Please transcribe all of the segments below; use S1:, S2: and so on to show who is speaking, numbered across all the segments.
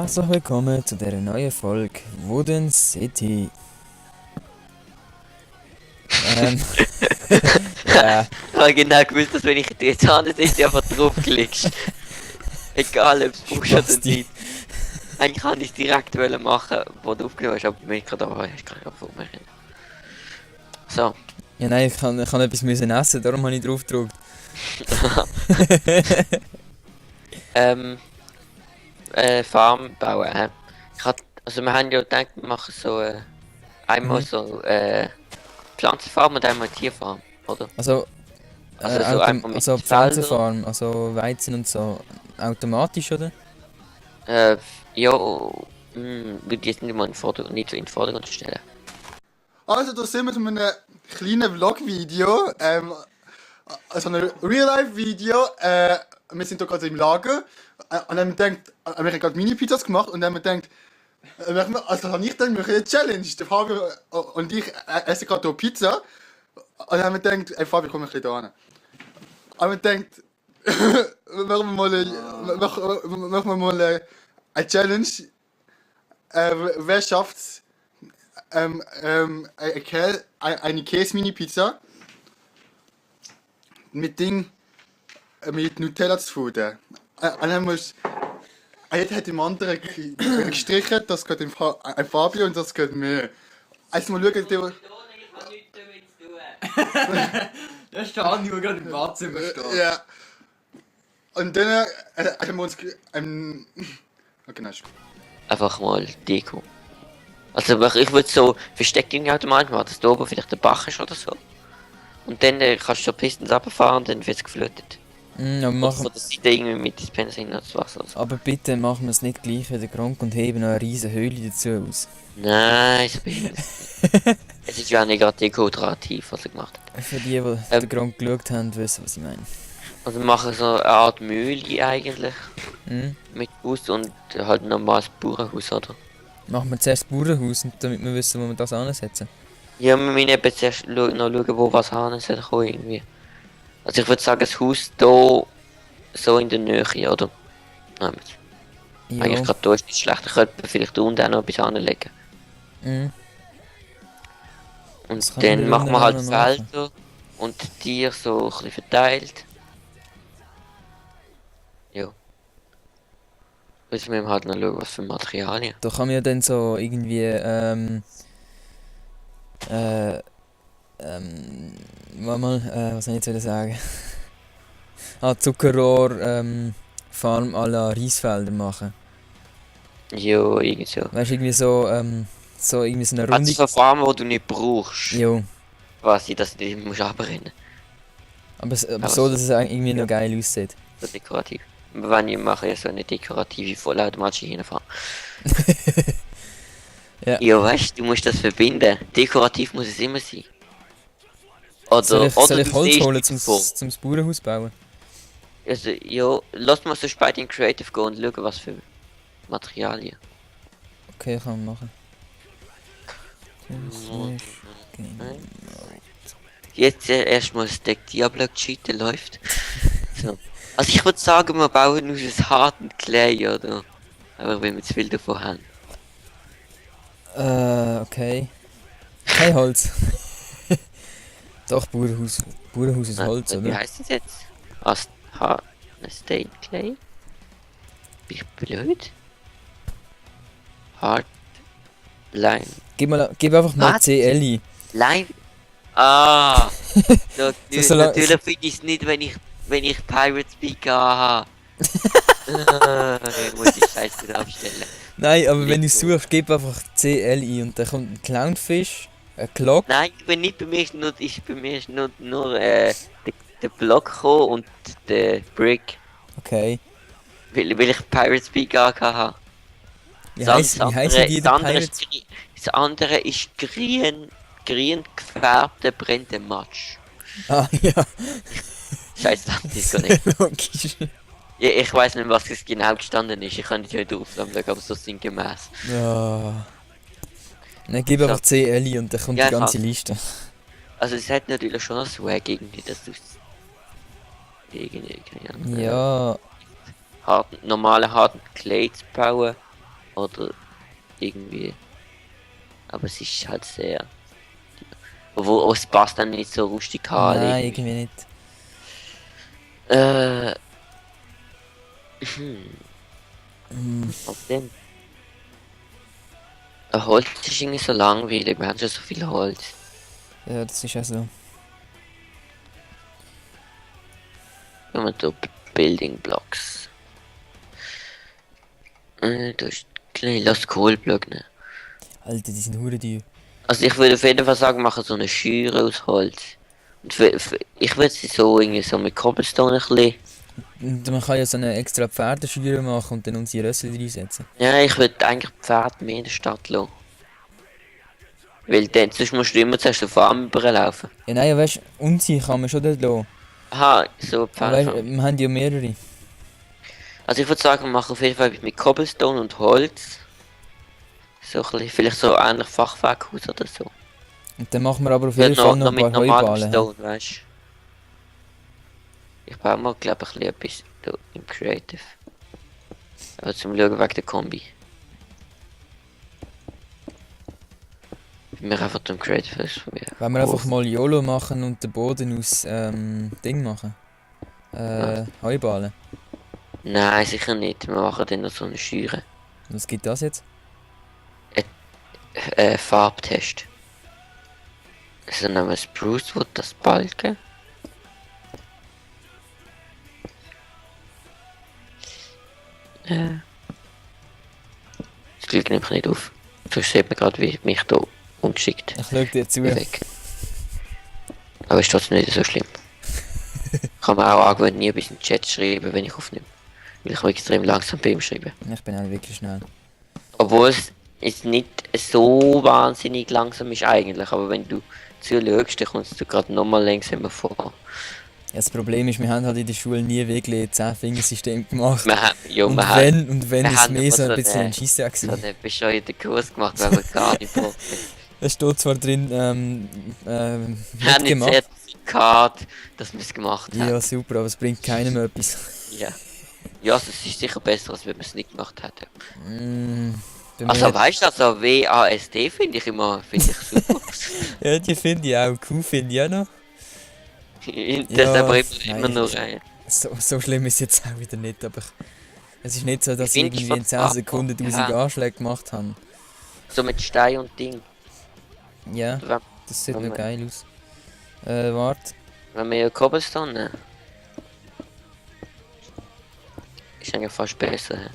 S1: Herzlich willkommen zu dieser neuen Folge Wooden City. Ähm, ja,
S2: Ich habe genau gewusst, dass wenn ich dir jetzt sitze, einfach draufklickst. Egal ob es brauchst oder
S1: Basti.
S2: nicht. Eigentlich kann ich es direkt machen, wo du aufgenommen hast, aber wenn ich gerade da war, ich kann vor mir rennen. So.
S1: Ja, nein, ich kann etwas müssen essen, darum habe ich drauf gedrückt.
S2: Farm bauen. Also wir haben ja gedacht, wir machen so einmal so Pflanzenfarm und einmal Tierfarm, oder?
S1: Also,
S2: Also so einfach mit
S1: also
S2: Feldern.
S1: Pflanzenfarm, also Weizen und so, automatisch, oder?
S2: Ja, würde jetzt nicht mal nicht so in den Vordergrund stellen.
S3: Also, da sind wir mit einem kleinen Vlog-Video, also einem Real-Life-Video. Wir sind hier gerade im Lager und dann haben wir gedacht, wir haben gerade Mini-Pizzas gemacht und dann haben wir gedacht, also habe ich dann wir eine Challenge. Der Fabio und ich essen gerade hier Pizza und dann haben wir gedacht, ey Fabio, komm ein bisschen da hin. Und wir gedacht, machen wir mal eine Challenge. Wer schafft's? Eine Käse-Mini-Pizza mit mit Nutella zu fuden. Und dann muss jeder hat dem anderen gestrichen, das gehört ein Fabio und das gehört mir. Also mal schauen, der...
S1: Da steht nur gerade im Badzimmer
S3: Ja. Und dann haben wir uns... okay, nein.
S2: Einfach mal Deko. Also ich würde so versteckte Automaten machen, dass da oben vielleicht der Bach ist oder so. Und dann kannst du so Pistons runterfahren und dann wird es geflutet.
S1: Aber,
S2: Oder das Seite irgendwie mit Dispenser in das Wasser. So.
S1: aber bitte machen wir es nicht gleich wie der Gronk und heben noch eine riesen Höhle dazu aus.
S2: Nein, so bin ich. Es ist ja nicht gerade dekorativ, was er gemacht hat.
S1: Für die den Gronk geschaut haben, wissen, was ich meine.
S2: Also wir machen so eine Art Mühle eigentlich.
S1: Mhm.
S2: Mit Bus und halt ein normales Bauernhaus, oder?
S1: Machen wir zuerst das Bauernhaus, damit wir wissen, wo wir das ansetzen.
S2: Ja, wir müssen eben zuerst noch schauen, wo was haben soll kommen irgendwie. Also ich würde sagen, das Haus hier so in der Nähe, oder? Nein,
S1: Ja.
S2: eigentlich gerade hier ist nicht schlecht. Ich könnte vielleicht da unten auch noch etwas anlegen.
S1: Mhm.
S2: Und
S1: kann man
S2: dann
S1: da
S2: machen wir halt
S1: unten auch noch machen.
S2: Felder und die Tiere so ein bisschen verteilt. Ja. Müssen wir halt noch schauen, was für Materialien.
S1: Da kann man ja dann so irgendwie, was soll ich jetzt sagen? Zuckerrohr, Farm à la Reisfelder machen.
S2: Jo, irgendwie so.
S1: Weißt du, irgendwie so irgendwie so eine
S2: Also
S1: Runde.
S2: so Farmen, die du nicht brauchst.
S1: Jo.
S2: Quasi, dass du nicht musst abrennen.
S1: Aber
S2: Aber
S1: so, dass es irgendwie
S2: ja.
S1: noch geil aussieht.
S2: So dekorativ. Aber wenn ich mache, ja so eine dekorative vollautomatische hinfahren.
S1: Ja.
S2: Ja, weißt du, musst das verbinden. Dekorativ muss es immer sein. Oder,
S1: Soll ich
S2: du
S1: Holz
S2: siehst
S1: holen
S2: es vor.
S1: zum Bauernhaus bauen?
S2: Also, ja, lass mal so spät in Creative gehen und schauen, was für Materialien.
S1: Okay, kann man machen.
S2: Jetzt erstmal das Deck Diablo-Cheat, der läuft. So. Also ich würde sagen, wir bauen aus harten Clay, oder? Aber wenn wir zu viel davon haben.
S1: Okay. Kein Holz. Doch, Bauernhaus ist Holz,
S2: Wie
S1: oder?
S2: heißt das jetzt? State Clay? Bin ich blöd? Hard Line.
S1: Gib einfach mal
S2: Was?
S1: CL ein.
S2: Line? Ah!
S1: So lang-
S2: Natürlich finde ich es nicht, wenn ich Pirate Speaker habe. Ich muss die Scheiße wieder abstellen.
S1: Nein, aber wenn du
S2: Nicht so.
S1: suchst, gib einfach CL ein und dann kommt ein Clownfish, ein Glock.
S2: Nein, ich bin nicht bei mir, ist nur der Block gekommen und der Brick.
S1: Okay.
S2: Weil ich Pirate Speaker habe.
S1: Wie heißen die
S2: das andere
S1: Pirates?
S2: das andere ist grün gefärbter brennender Matsch.
S1: Ah, ja.
S2: Scheiße, das ist gar nicht.
S1: Logisch.
S2: Ja, ich weiß nicht, was es genau gestanden ist. Ich kann nicht heute aufsagen, aber so sinngemäß.
S1: Ja. Dann gib einfach CL ein und dann kommt
S2: Ja,
S1: die ganze
S2: ich
S1: Liste.
S2: Also es hat natürlich schon einen Swag irgendwie, dass du irgendwie, keine Ahnung,
S1: Ja.
S2: normale harten Clay zu bauen. oder irgendwie. Aber es ist halt sehr. Obwohl es passt dann nicht so rustikal.
S1: Nein,
S2: irgendwie.
S1: irgendwie nicht.
S2: Äh.
S1: Hm,
S2: Auf dem. Holz ist irgendwie so langweilig, wir haben schon so viel Holz.
S1: ja, das ist auch so.
S2: Wenn man so Building Blocks. Du hast kleine Lass Kohlblock, ne?
S1: Alter, die sind hure teuer.
S2: Also ich würde auf jeden Fall sagen, machen so eine Schüre aus Holz. Und ich würde sie so irgendwie so mit Cobblestone ein bisschen.
S1: Und man kann ja so eine extra Pferdeschüre machen und dann unsere Rössel reinsetzen.
S2: Ja, ich würde eigentlich die Pferde mehr in der Stadt lassen. Weil dann, sonst musst du immer zuerst auf Farm überlaufen.
S1: Ja, nein, weißt du, unsere kann man schon dort lassen.
S2: Aha, so
S1: Aber weißt,
S2: Pferde.
S1: wir haben ja mehrere.
S2: Also ich würde sagen, wir machen auf jeden Fall mit Cobblestone und Holz. So ein bisschen, vielleicht so ähnlich Fachwerkhaus oder so.
S1: Und dann machen wir aber auf
S2: Ja,
S1: jeden Fall noch
S2: noch
S1: ein
S2: mit
S1: paar
S2: normalem
S1: Heuballen. hä?
S2: Stone, weißt du. Ich baue mal, glaube ich, ein bisschen etwas da im Creative. Aber zum Schauen wegen der Kombi. Wir einfach zum Creative ausprobieren.
S1: Wenn wir einfach mal YOLO machen und den Boden aus Ding machen. Heuballen.
S2: Nein, sicher nicht. Wir machen dann noch so eine Schüre.
S1: Was gibt das jetzt?
S2: Farbtest. Also nehmen wir Spruce Wood, das Balken. Das klickt nämlich nicht auf. Sonst sieht man gerade, wie mich da ungeschickt
S1: Ich schaue dir zu.
S2: weg. Aber ist trotzdem nicht so schlimm. Kann man auch angewöhnt, nie bis in den Chat schreiben, wenn ich aufnehme. Weil ich extrem langsam beim Schreiben.
S1: Ich bin auch wirklich schnell.
S2: Obwohl es ist nicht so wahnsinnig langsam ist eigentlich, aber wenn du zuschaust, dann kommst du gerade nochmal langsamer vor.
S1: Ja, das Problem ist, wir haben halt in der Schule nie wirklich 10-Fingersystem gemacht.
S2: Wir haben, ja,
S1: Und
S2: wir haben
S1: wenn
S2: wir
S1: ist
S2: haben
S1: mehr so
S2: aber
S1: ein
S2: so
S1: bisschen
S2: eine-
S1: ein Scheissdreck
S2: so
S1: gewesen.
S2: einen bescheuerten Kurs gemacht, weil wir gar nicht brauchen.
S1: Es steht zwar drin,
S2: Wir haben nicht
S1: mitgemacht.
S2: Zertifikat, dass wir es gemacht haben.
S1: Ja, super, aber es bringt keinem etwas.
S2: Ja. Ja, also es ist sicher besser, als wenn wir es nicht gemacht hätten.
S1: Bei mir
S2: Also
S1: hat-
S2: weißt du, also WASD finde ich super.
S1: ja, die finde ich auch cool, finde ich auch noch.
S2: Das
S1: Ja,
S2: aber
S1: nein,
S2: immer nur
S1: So schlimm ist es jetzt auch wieder nicht, aber es ist nicht so, dass
S2: Ich
S1: ich
S2: find,
S1: irgendwie in
S2: ich
S1: 10
S2: fand's
S1: Sekunden
S2: auch,
S1: 1000
S2: ja.
S1: Anschläge gemacht habe.
S2: so mit Stein und Ding.
S1: Ja,
S2: Wenn,
S1: das sieht
S2: wenn
S1: noch
S2: wir-
S1: geil aus. Warte.
S2: wenn wir ja Cobblestone nehmen. Ist eigentlich fast besser. hä?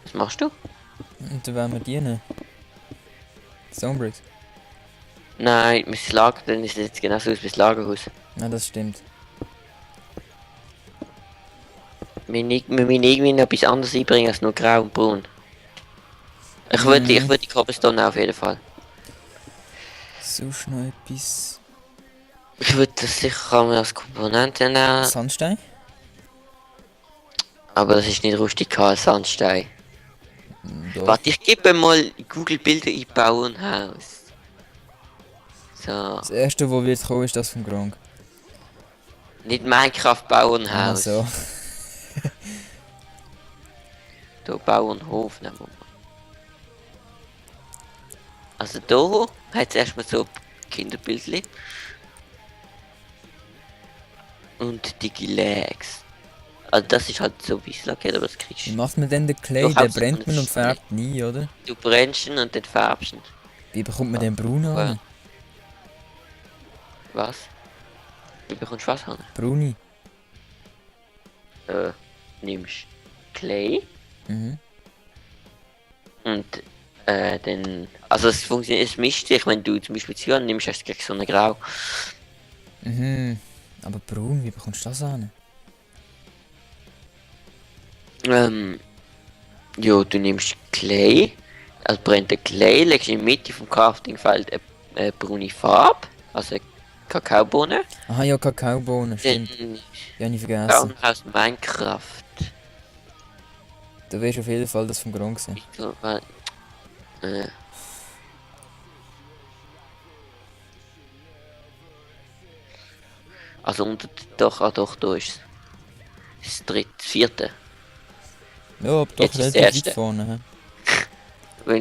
S2: Was machst du?
S1: Und dann wollen wir die nehmen. Stonebricks.
S2: Nein, mein Lager, dann ist es jetzt genauso aus wie das Lagerhaus.
S1: Ja, das stimmt.
S2: Wir müssen irgendwie noch etwas anderes einbringen als nur grau und braun. Ich würde die Cobblestone nehmen, auf jeden Fall.
S1: Sonst noch etwas.
S2: Ich würde das sicher auch als Komponente nehmen,
S1: Sandstein?
S2: aber das ist nicht rustikal, Sandstein.
S1: Doch.
S2: Warte, ich gebe mal Google Bilder einbauen Haus. So,
S1: Das erste, wo wird kommen, ist das vom Gronk.
S2: nicht Minecraft bauen Haus.
S1: Also,
S2: Da Bauernhof nehmen wir mal. Also da hat es erstmal so Kinderbildchen. Und die Legs. Also das ist halt so wie es geht, aber das kriegst
S1: wie
S2: du.
S1: macht man denn den Clay?
S2: Du
S1: Den
S2: hast
S1: brennt
S2: so
S1: man
S2: einen
S1: und färbt nie, oder?
S2: Du brennst ihn und dann färbst ihn.
S1: Wie bekommt man den braun
S2: Ja.
S1: an?
S2: Was? Du bekommst was an?
S1: Brauni?
S2: Nimmst Clay
S1: Mhm.
S2: und dann. Also es funktioniert, es mischt sich, wenn du zum Beispiel Zyan nimmst, hast du gleich so eine Grau.
S1: Mhm. Aber braun, wie bekommst du das an?
S2: Ja, du nimmst Clay, also brennte Clay, legst in die Mitte vom Craftingfeld eine braune Farbe, also eine Kakaobohne.
S1: Aha, ja, Kakaobohnen, stimmt.
S2: Dann
S1: Ja, nicht
S2: bauen
S1: vergessen.
S2: wir aus Minecraft.
S1: Du wirst auf jeden Fall das vom Gronk sehen.
S2: So, weil, Also doch, da ist das dritte, vierte.
S1: Ja, aber doch
S2: Jetzt ist das
S1: relativ
S2: erste.
S1: weit vorne. Hä?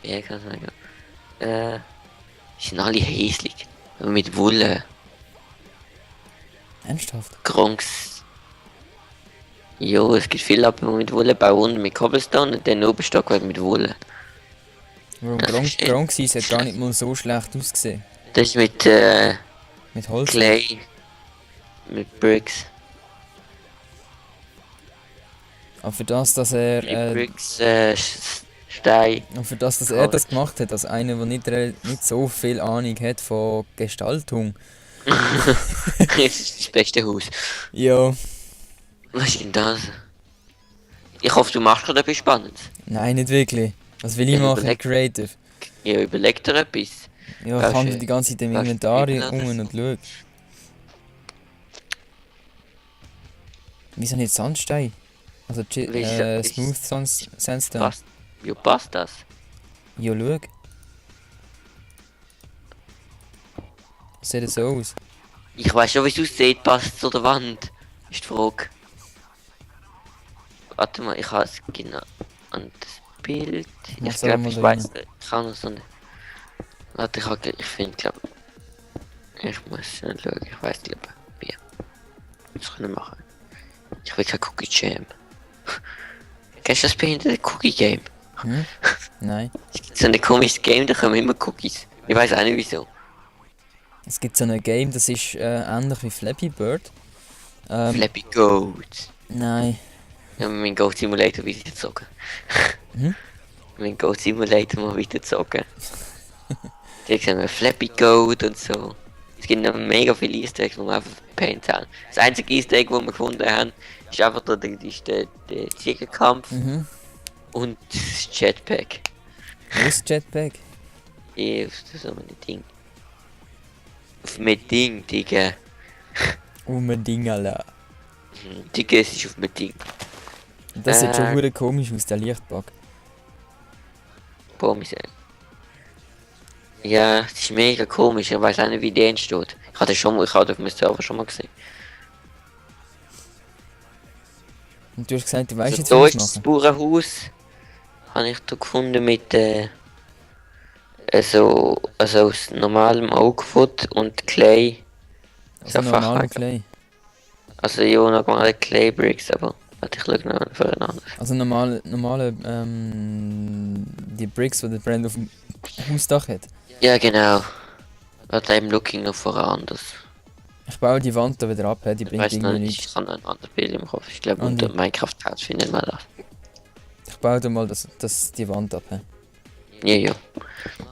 S2: Wie kann ich sagen? Sind alle hässlich. Mit Wolle,
S1: Ernsthaft?
S2: Gronks. Jo, es gibt viele Lappen, die mit Wolle bauen und mit Cobblestone und dann oben Stockwerk mit Wolle.
S1: Warum
S2: Das ist echt
S1: Gronxis hat gar nicht mal so schlecht ausgesehen.
S2: Das ist mit
S1: Mit Holz.
S2: Clay, mit Bricks.
S1: Aber für das, dass er
S2: Bricks, Stein.
S1: und für das, dass er das gemacht hat, als einer, der nicht so viel Ahnung hat von Gestaltung.
S2: Das ist das beste Haus.
S1: Ja.
S2: Was ist denn das? Ich hoffe, du machst gerade etwas Spannendes.
S1: Nein, nicht wirklich. Was will ich
S2: Ja,
S1: machen?
S2: überleg-
S1: Creative.
S2: Ja, überleg dir etwas.
S1: Ja, ich
S2: Weißt
S1: kann
S2: du,
S1: die ganze Zeit im
S2: weißt du,
S1: Inventar
S2: wie das
S1: um
S2: ist?
S1: und schau. Wieso nicht Sandstein? Also
S2: Wieso-
S1: Smooth Sandstone.
S2: Passt. Ja, passt das?
S1: Ja, schau. Sieht das so aus?
S2: Ich weiß schon, wie es aussieht, passt zu der Wand. Ist die Frage. Warte mal, ich habe es genau an das Bild.
S1: Mach's
S2: Ich
S1: aber
S2: glaube,
S1: mal
S2: ich
S1: da
S2: weiß nicht. Ich kann noch so eine. Warte, ich finde, glaube ich muss schnell schauen. Ich weiß, glaube wie. Was kann ich machen? Ich will kein Cookie Jam. Kennst du das behinderte Cookie Game?
S1: Hm? Nein.
S2: Es gibt so ein komisches Game, da kommen immer Cookies. Ich weiß auch nicht wieso.
S1: Es gibt so ein Game, das ist ähnlich wie Flappy Bird.
S2: Flappy Goat.
S1: Nein.
S2: Ja, mein Goat Simulator wieder zocken.
S1: Hm?
S2: Mein Goat Simulator mal wieder zocken. Da sehen wir Flappy Goat und so. Es gibt noch mega viele Easter Eggs, die wir einfach verpennt haben. Das einzige Easter Egg, das wir gefunden haben, ist einfach der Ziegenkampf
S1: Mhm.
S2: und das Jetpack.
S1: Wo ist das Jetpack?
S2: Auf so einem Ding. Auf einem Ding, Digga.
S1: Unbedingt, Alter.
S2: Digga, es ist auf einem Ding.
S1: Das sieht schon verdammt komisch aus, der Lichtbug.
S2: Boah, ja, das ist mega komisch, ich weiß auch nicht, wie der entsteht. Ich hatte auf meinem Server schon mal gesehen.
S1: Und du hast gesagt, du weißt jetzt,
S2: Also,
S1: wie
S2: da
S1: ich
S2: ist das
S1: mache.
S2: Bauernhaus. Habe ich da gefunden mit also aus normalem Oakwood und Clay.
S1: Also
S2: so
S1: normal
S2: Fachwerk.
S1: Clay.
S2: Also ja, normale Clay Bricks, aber warte, ich schaue noch voneinander.
S1: Also normale die Bricks, die der Brand auf dem Hausdach hat.
S2: Ja genau. Warte, I'm looking noch voran. Das
S1: Ich baue die Wand da wieder ab, die
S2: ich
S1: bringt
S2: weiß noch
S1: irgendwie
S2: nicht,
S1: nichts.
S2: ich habe noch ein anderes Bild im Kopf. Ich glaube
S1: Andi.
S2: unter Minecraft House findet man das.
S1: Ich baue da mal die Wand ab.
S2: Ja, ja.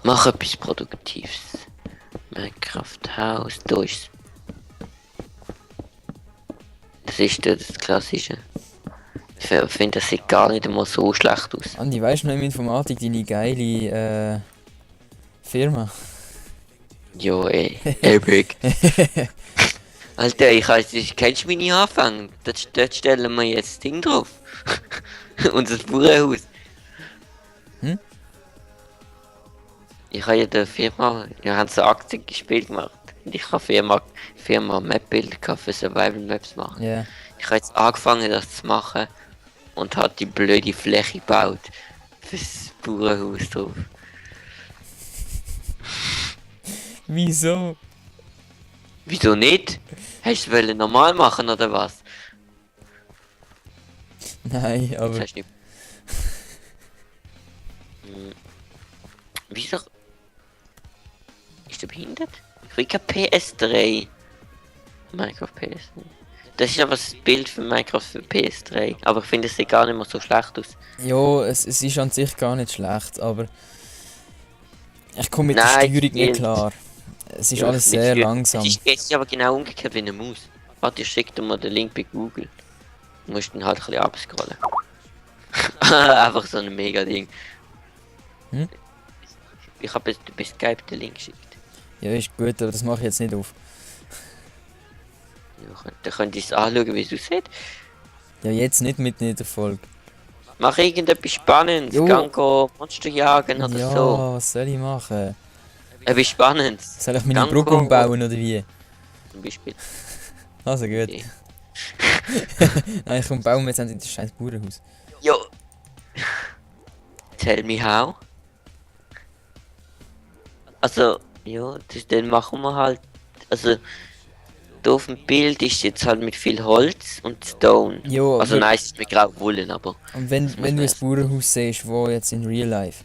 S2: Mach etwas Produktives. Minecraft House, da ist das ist das Klassische. Ich finde, das sieht gar nicht einmal so schlecht aus.
S1: Andi, weißt du noch in Informatik deine geile Firma?
S2: Jo, ey, Epic. Alter, kennst du meine Anfänge? Dort stellen wir jetzt das Ding drauf. Unser Bauernhaus.
S1: Hm?
S2: Ich habe ja der Firma, wir haben so Aktienspiel gemacht. Und ich habe Firma Map-Bilder für Survival Maps machen.
S1: Ja.
S2: Ich habe jetzt angefangen, das zu machen und hat die blöde Fläche gebaut fürs Bauernhaus drauf.
S1: Wieso?
S2: Wieso nicht? Hast du es normal machen oder was?
S1: Nein,
S2: Das
S1: aber
S2: hast du nicht. Wieso? Ist der behindert? Ich will kein PS3. Minecraft PS3. Das ist aber das Bild für Minecraft für PS3. Aber ich finde, es sieht gar nicht mehr so schlecht aus.
S1: ja, es ist an sich gar nicht schlecht, aber ich komme mit der
S2: Nein,
S1: Steuerung nicht
S2: stimmt.
S1: klar. Es ist
S2: Ja,
S1: alles
S2: mit
S1: sehr
S2: Steuer-
S1: langsam.
S2: Es ist aber genau umgekehrt wie eine Maus. Warte, ich schicke dir mal den Link bei Google. Du musst dann halt ein bisschen abscrollen. Einfach so ein mega Ding.
S1: Hm?
S2: Ich habe jetzt bei Skype den Link geschickt.
S1: Ja, ist gut, aber das mache ich jetzt nicht auf.
S2: Ja, dann könnt ihr es anschauen, wie es aussieht.
S1: Ja, jetzt nicht mitten in der Folge.
S2: Mach irgendetwas Spannendes.
S1: Jo.
S2: Gang go Monster jagen oder
S1: Ja,
S2: so.
S1: was soll ich machen?
S2: Etwas Spannendes.
S1: Soll ich meine
S2: Danke.
S1: Brücke umbauen oder wie?
S2: zum Beispiel.
S1: Also gut.
S2: Okay.
S1: Nein, komm, bauen wir jetzt endlich das scheiß Bauernhaus.
S2: Jo. Tell me how. Also, ja, dann machen wir halt. Also, da auf dem Bild ist jetzt halt mit viel Holz und Stone.
S1: Jo,
S2: Also,
S1: aber-
S2: nein, es ist mit grau Wollen, aber
S1: Und wenn
S2: muss
S1: du
S2: man
S1: ein
S2: essen.
S1: Bauernhaus siehst, wo jetzt in Real Life.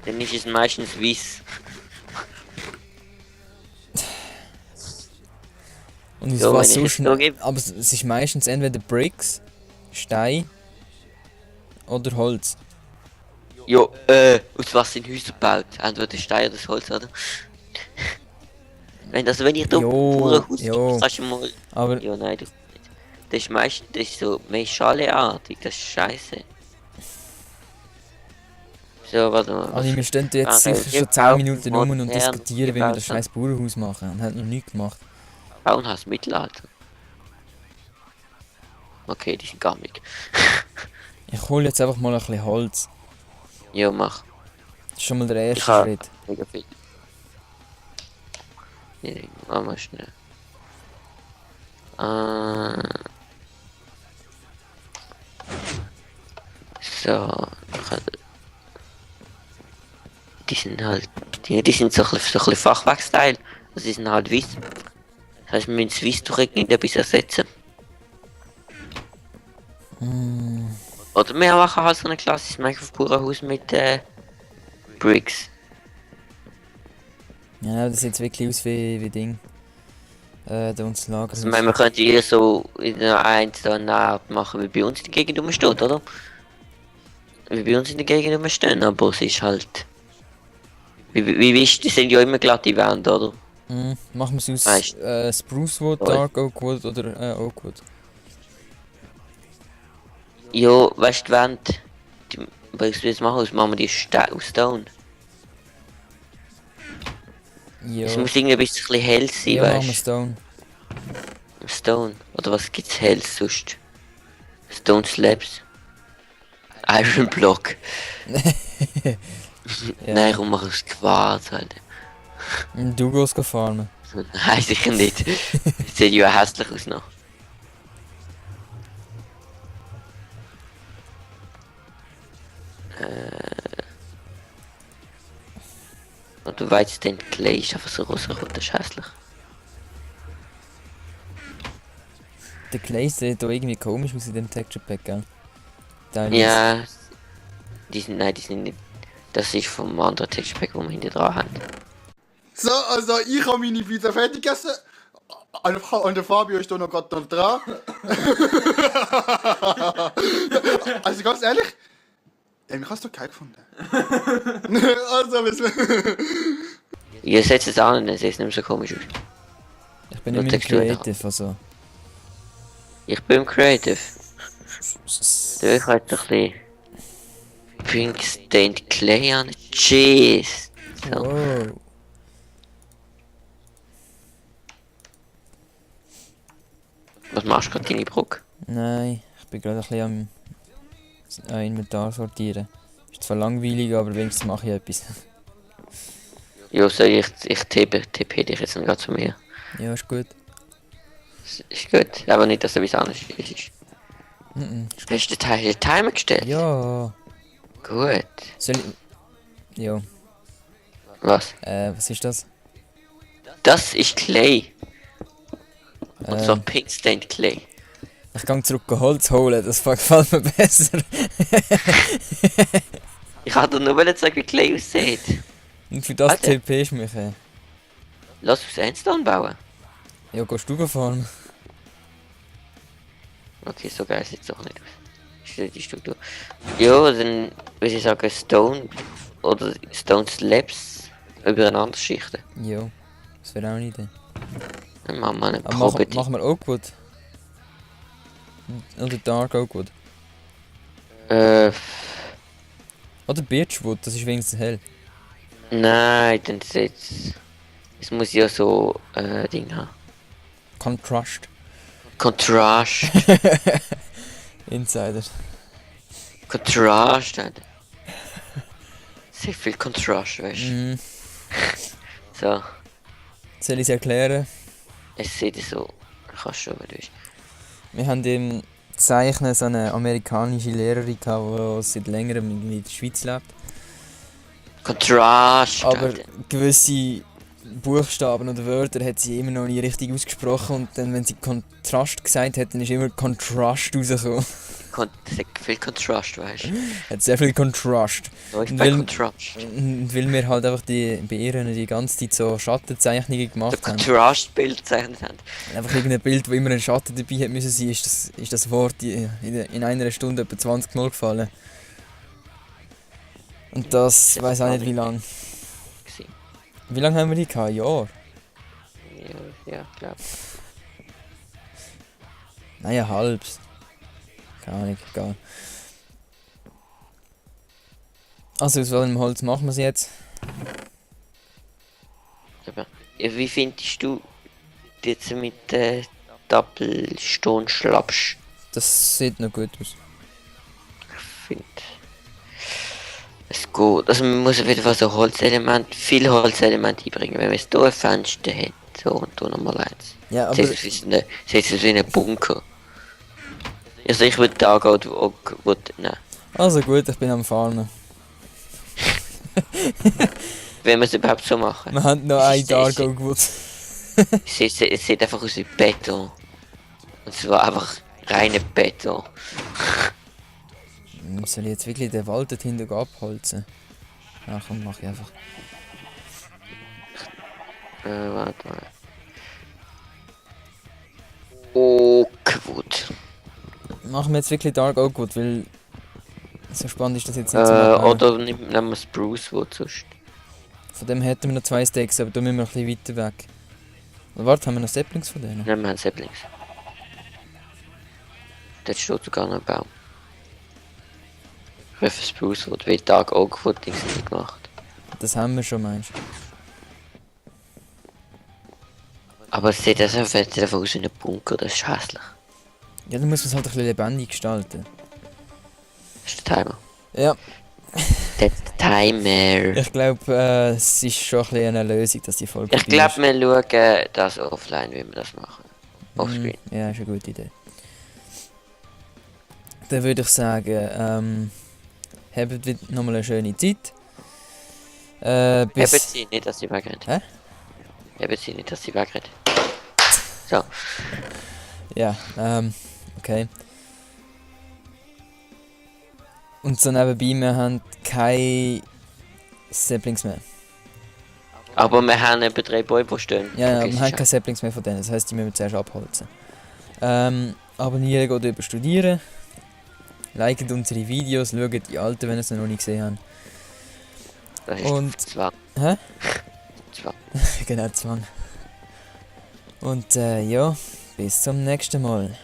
S2: dann ist es meistens weiß.
S1: Und aus
S2: Ja,
S1: was
S2: wenn ich jetzt
S1: sonst.
S2: so gebe-
S1: Aber es ist meistens entweder Bricks, Stein oder Holz.
S2: Ja, aus was sind Häuser gebaut? Entweder Stein oder das Holz, oder? Wenn ihr da
S1: Jo,
S2: Bauernhaus
S1: jo.
S2: gibst, kannst du mal.
S1: Aber
S2: Ja, nein, das nicht. Das ist meistens das ist so mehr schaleartig, das ist scheiße. So, warte mal.
S1: also wir stehen jetzt
S2: Ah,
S1: sicher
S2: wir
S1: schon 10
S2: bauen
S1: Minuten rum und
S2: modern
S1: diskutieren, wie wir
S2: gebaut
S1: das
S2: haben.
S1: scheiß Bauernhaus machen. Und hat noch nichts gemacht.
S2: Bauernhaus Mittelalter. Okay, die sind gammig.
S1: Ich hole jetzt einfach mal ein bisschen Holz.
S2: Ja, mach.
S1: Das ist schon mal der erste
S2: Ich hab-
S1: Schritt.
S2: Mega viel. Nee, mach mal schnell. So, nachher- die sind halt, die sind so ein bisschen Fachwerksteil. Also die sind halt weiß. Das heißt, wir müssen das Weiß durch irgendetwas ersetzen. Oder wir machen halt so ein klassisches Minecraft-Bauernhaus mit Bricks.
S1: Ja, das sieht jetzt wirklich aus wie Ding. Da uns Lager.
S2: Also, ich meine, wir könnten hier so in der einen so eine Art machen, wie bei uns in der Gegend rumsteht, oder? Wie bei uns in der Gegend rumstehen, aber es ist halt. Wie wisst, die sind ja immer glatt die Wände, oder?
S1: Machen wir es
S2: Weißt-
S1: aus Spruce Wood,
S2: Voll.
S1: Dark Oak Wood oder Oak Wood.
S2: Ja, weißt du, die Wände. Was wir jetzt machen, machen wir die aus Stone.
S1: Ja,
S2: Es muss irgendwie ein bisschen hell sein,
S1: ja machen wir
S2: weißt
S1: Stone.
S2: du? Stone. Oder was gibt's hell sonst? Stone Slabs. Iron Block.
S1: Ja.
S2: Nein, komm, mach es Quarz, Alter.
S1: Du gehst farmen.
S2: Nein, sicher nicht. Das sieht ja hässlich aus noch. Und du weißt, den Clay ist einfach so rausgekommen, das ist hässlich.
S1: Der Clay sieht da irgendwie komisch aus in dem Texture Pack, gell? Teilweise.
S2: Ja, die sind nicht. Das ist vom anderen Textpack, wo wir hinten dran haben.
S3: So, also ich habe meine Pizza fertig gegessen. Und der Fabio ist da noch gerade noch dran. Also ganz ehrlich, ich habe es doch geil gefunden. Also,
S2: Ihr setzt es an und dann sieht es nicht mehr so komisch aus.
S1: Ich bin
S2: Nur
S1: nicht mehr
S2: Textur da.
S1: creative, also.
S2: Ich bin creative. Du, ich halt noch ein bisschen Pink Stained Clay an. Jeez. So.
S1: Wow.
S2: Was machst du gerade deine Brücke?
S1: Nein, ich bin gerade ein bisschen am Inventar sortieren. Ist zwar langweilig, aber wenigstens mache ich etwas.
S2: Ja, so ich tippe dich jetzt gerade zu mir.
S1: Ja, ist gut.
S2: Ist gut, aber nicht, dass er was anderes ist.
S1: Mhm.
S2: Hast du den Timer gestellt?
S1: Ja.
S2: Gut.
S1: Soll ich... Ja.
S2: Was?
S1: Was ist das?
S2: Das ist Clay. Und zwar
S1: Ähm,
S2: Pink Stained Clay.
S1: ich kann zurück Holz holen, das gefällt mir besser.
S2: Ich hatte nur wollen sagen, wie Clay aussieht.
S1: Und für das
S2: Alter.
S1: TP ist mich.
S2: Lass uns Sandstone bauen.
S1: Ja, gehst du fahren?
S2: Okay, so geil sieht es doch nicht aus. Ist die Struktur. Ja, dann würde ich sagen Stone oder Stone Slabs übereinander schichten.
S1: Ja, das wäre auch eine Idee.
S2: Dann machen wir eine
S1: Aber
S2: Probe.
S1: machen wir Oakwood? Oder Dark Oakwood? Oder Birchwood, das ist wenigstens hell.
S2: Nein, dann sieht's. Es muss ja so Ding haben.
S1: Contrast.
S2: Kontrast.
S1: Insider.
S2: Kontrast. Alter. Sehr viel Kontrast, weißt du.
S1: Mhm.
S2: So.
S1: Soll ich es erklären?
S2: Es sieht so. Kannst schon, wenn du willst.
S1: Wir haben im Zeichnen so eine amerikanische Lehrerin gehabt, die seit längerem in der Schweiz lebt.
S2: Kontrast!
S1: Aber
S2: Alter.
S1: gewisse Buchstaben oder Wörter hat sie immer noch nie richtig ausgesprochen und dann, wenn sie Kontrast gesagt hat, dann ist immer Kontrast rausgekommen.
S2: Es hat viel Kontrast, weißt du?
S1: Hat sehr viel Kontrast.
S2: Läuft
S1: Und
S2: bei
S1: weil-
S2: Kontrast.
S1: Und weil wir halt einfach bei ihr die ganze Zeit so Schattenzeichnungen
S2: Der
S1: gemacht haben.
S2: Kontrastbild gezeichnet haben.
S1: Einfach irgendein Bild, wo immer ein Schatten dabei hat müssen sein, ist das Wort in einer Stunde etwa 20 Mal gefallen. Und das
S2: Das
S1: weiß auch
S2: war
S1: nicht wie
S2: nicht
S1: lange.
S2: Gewesen.
S1: Wie lange haben wir die gehabt? Ein Jahr?
S2: Ja, glaub.
S1: Nein, ein halbes. Keine Ahnung, egal. Also aus welchem Holz machen wir es jetzt?
S2: Aber, ja, wie findest du jetzt mit der Doppelstone Schlappsch?
S1: Das sieht noch gut aus.
S2: Ich finde es gut. Also man muss auf jeden Fall so viele Holzelemente einbringen. Wenn man jetzt hier ein Fenster hat, so und hier nochmal eins.
S1: Ja, aber
S2: Sieht es wie ein Bunker. Also ich würde da gehen, nein.
S1: also gut, ich bin am Farmen.
S2: Wenn wir es überhaupt so machen.
S1: Wir haben noch einen Tag gewusst.
S2: Es sieht einfach aus wie Beton. Und zwar einfach reiner Beton.
S1: Soll ich jetzt wirklich den Wald dort hinten abholzen? Ja, komm, mach ich einfach.
S2: Warte mal. Oakwood.
S1: Machen wir jetzt wirklich Dark Oakwood, weil so spannend ist das jetzt nicht zu machen.
S2: Oder nehmen wir Sprucewood sonst.
S1: Von dem hätten wir noch 2 Stacks, aber da müssen wir noch ein bisschen weiter weg. Und warte, haben wir noch Saplings von denen?
S2: Nehmen wir einen Saplings. Dort steht sogar noch ein Baum. Ich hoffe Sprucewood, weil Dark Oakwood nichts nicht gemacht.
S1: Das haben wir schon, meinst du?
S2: Aber es sieht also einfach aus wie ein Bunker, das ist hässlich.
S1: Ja, dann muss man es halt ein bisschen lebendig gestalten.
S2: Das ist der Timer.
S1: Ja,
S2: Der Timer.
S1: ich glaube, es ist schon ein bisschen eine Lösung, dass die Folge
S2: Ich glaube, wir schauen das offline, wie wir das machen. Offscreen.
S1: Ja, ist eine gute Idee. Dann würde ich sagen, habt nochmal eine schöne Zeit.
S2: Haben
S1: Bis...
S2: Sie nicht, dass sie wegrennt.
S1: Hä?
S2: Haben Sie nicht, dass sie wegrennt. So.
S1: Ja, okay. Und so nebenbei, wir haben keine Saplings mehr.
S2: Aber wir haben etwa 3 Bäume, die stehen.
S1: Ja,
S2: Okay,
S1: wir haben keine Saplings mehr von denen, das heisst, die müssen wir zuerst abholzen. Abonnieren geht über Studieren. Liket unsere Videos, schaut die alten, wenn ihr es noch nicht gesehen habt.
S2: Das ist
S1: Und-
S2: Zwang.
S1: Hä?
S2: Zwang.
S1: Genau, Zwang. Und ja, bis zum nächsten Mal.